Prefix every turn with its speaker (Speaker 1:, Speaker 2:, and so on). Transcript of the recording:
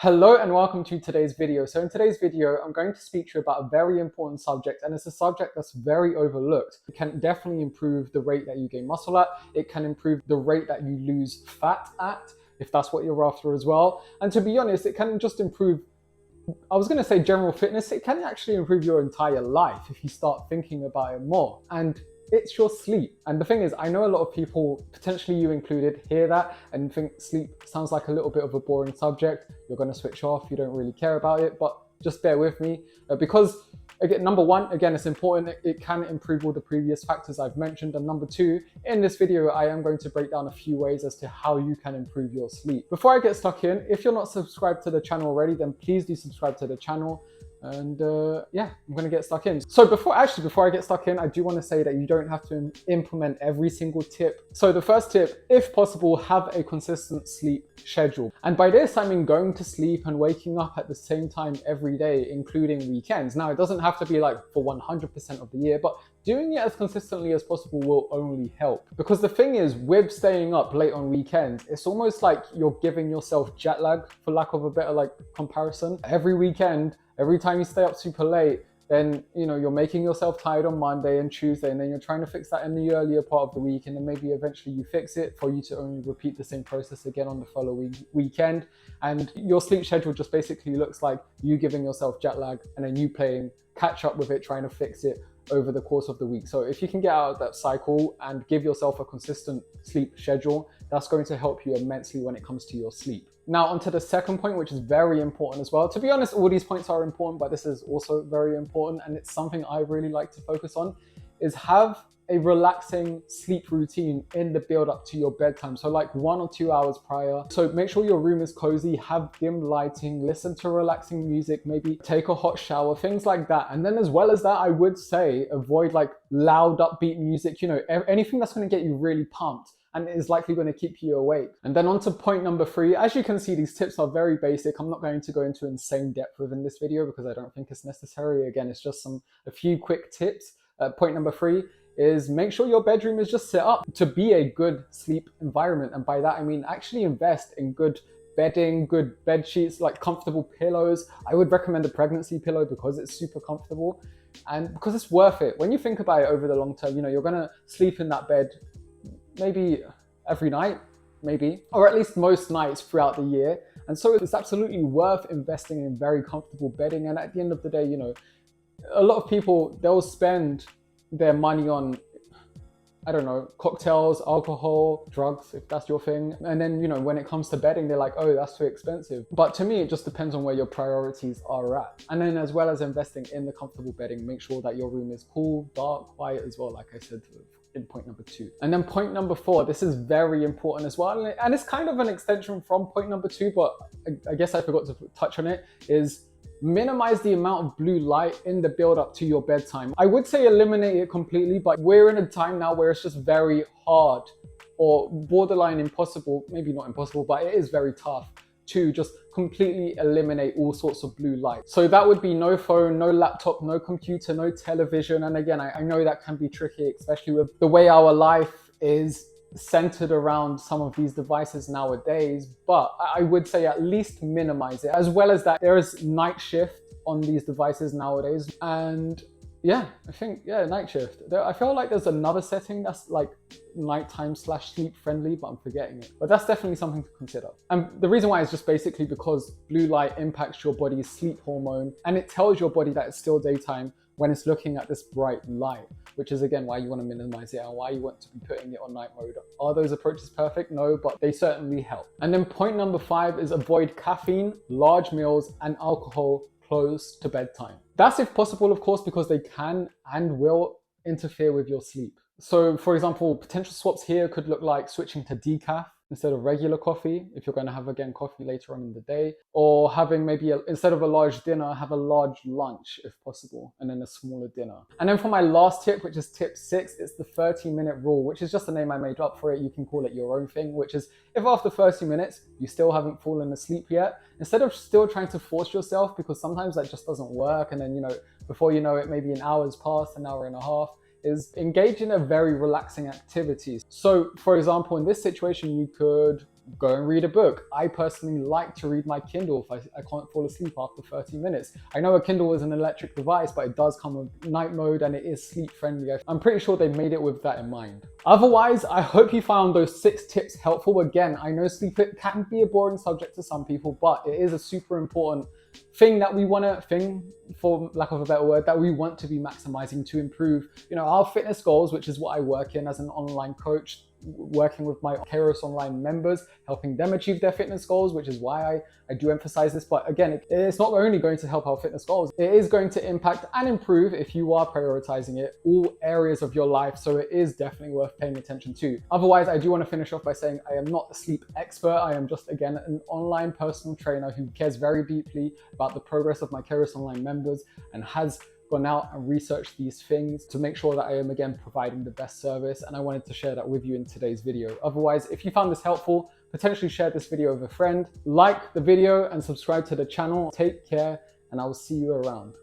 Speaker 1: Hello and welcome to today's video. So in today's video, I'm going to speak to you about a very important subject, and it's a subject that's very overlooked. It can definitely improve the rate that you gain muscle at. It can improve the rate that you lose fat at, if that's what you're after as well. And to be honest, it can just improve, I was going to say general fitness. It can actually improve your entire life if you start thinking about it more. And it's your sleep. And the thing is, I know a lot of people, potentially you included, hear that and think sleep sounds like a little bit of a boring subject. You're going to switch off. You don't really care about it, but just bear with me because again, number one, again, it's important. It can improve all the previous factors I've mentioned. And number two, in this video, I am going to break down a few ways as to how you can improve your sleep. Before I get stuck in, if you're not subscribed to the channel already, then please do subscribe to the channel. And yeah, I'm gonna get stuck in. So before I get stuck in, I do want to say that you don't have to implement every single tip. So the first tip, if possible, have a consistent sleep schedule. And by this, I mean going to sleep and waking up at the same time every day, including weekends. Now, it doesn't have to be like for 100% of the year, but doing it as consistently as possible will only help. Because the thing is, with staying up late on weekends, it's almost like you're giving yourself jet lag, for lack of a better comparison. Every weekend, every time you stay up super late, then you're making yourself tired on Monday and Tuesday, and then you're trying to fix that in the earlier part of the week, and then maybe eventually you fix it for you to only repeat the same process again on the following weekend. And your sleep schedule just basically looks like you giving yourself jet lag and then you playing catch up with it, trying to fix it over the course of the week. So if you can get out of that cycle and give yourself a consistent sleep schedule, that's going to help you immensely when it comes to your sleep. Now onto the second point, which is very important as well. To be honest, all these points are important, but this is also very important, and it's something I really like to focus on, is have a relaxing sleep routine in the build up to your bedtime. So like 1 or 2 hours prior. So make sure your room is cozy, have dim lighting, listen to relaxing music, maybe take a hot shower, things like that. And then as well as that, I would say avoid like loud upbeat music, anything that's going to get you really pumped and is likely going to keep you awake. And then on to point number 3. As you can see, these tips are very basic. I'm not going to go into insane depth within this video because I don't think it's necessary. Again, it's just a few quick tips. Point number 3 is make sure your bedroom is just set up to be a good sleep environment. And by that, I mean actually invest in good bedding, good bed sheets, like comfortable pillows. I would recommend a pregnancy pillow because it's super comfortable and because it's worth it. When you think about it over the long term, you're gonna sleep in that bed maybe every night, maybe, or at least most nights throughout the year. And so it's absolutely worth investing in very comfortable bedding. And at the end of the day, a lot of people, they'll spend their money on, I don't know, cocktails, alcohol, drugs, if that's your thing. And then, when it comes to bedding, they're like, oh, that's too expensive. But to me, it just depends on where your priorities are at. And then as well as investing in the comfortable bedding, make sure that your room is cool, dark, quiet as well, like I said in point number 2. And then point number 4, this is very important as well. And it's kind of an extension from point number 2, but I guess I forgot to touch on it, is minimize the amount of blue light in the build up to your bedtime. I would say eliminate it completely, but we're in a time now where it's just very hard or borderline impossible, maybe not impossible, but it is very tough to just completely eliminate all sorts of blue light. So that would be no phone, no laptop, no computer, no television. And again, I know that can be tricky, especially with the way our life is centered around some of these devices nowadays, but I would say at least minimize it. As well as that, there is night shift on these devices nowadays, and yeah, I think night shift. I feel like there's another setting that's like nighttime / sleep friendly, but I'm forgetting it. But that's definitely something to consider. And the reason why is just basically because blue light impacts your body's sleep hormone, and it tells your body that it's still daytime when it's looking at this bright light, which is again why you want to minimize it and why you want to be putting it on night mode. Are those approaches perfect? No, but they certainly help. And then point number 5 is avoid caffeine, large meals, and alcohol close to bedtime. That's if possible, of course, because they can and will interfere with your sleep. So for example, potential swaps here could look like switching to decaf instead of regular coffee, if you're going to have, again, coffee later on in the day, or having maybe, instead of a large dinner, have a large lunch if possible, and then a smaller dinner. And then for my last tip, which is tip 6, it's the 30-minute rule, which is just a name I made up for it. You can call it your own thing, which is if after 30 minutes, you still haven't fallen asleep yet, instead of still trying to force yourself, because sometimes that just doesn't work, and then, before you know it, maybe an hour's passed, an hour and a half, is engage in a very relaxing activity. So for example, in this situation, you could go and read a book. I personally like to read my Kindle if I can't fall asleep after 30 minutes. I know a Kindle is an electric device, but it does come with night mode and it is sleep friendly. I'm pretty sure they made it with that in mind. Otherwise, I hope you found those 6 tips helpful. Again, I know sleep can be a boring subject to some people, but it is a super important thing that we want to, for lack of a better word, that we want to be maximizing to improve, our fitness goals, which is what I work in as an online coach, working with my Kairos Online members, helping them achieve their fitness goals, which is why I do emphasize this. But again, it's not only going to help our fitness goals, it is going to impact and improve, if you are prioritizing it, all areas of your life. So it is definitely worth paying attention to. Otherwise, I do want to finish off by saying I am not a sleep expert. I am just, again, an online personal trainer who cares very deeply about the progress of my Kairos Online members and has gone out and researched these things to make sure that I am, again, providing the best service. And I wanted to share that with you in today's video. Otherwise, if you found this helpful, potentially share this video with a friend, like the video and subscribe to the channel. Take care, and I will see you around.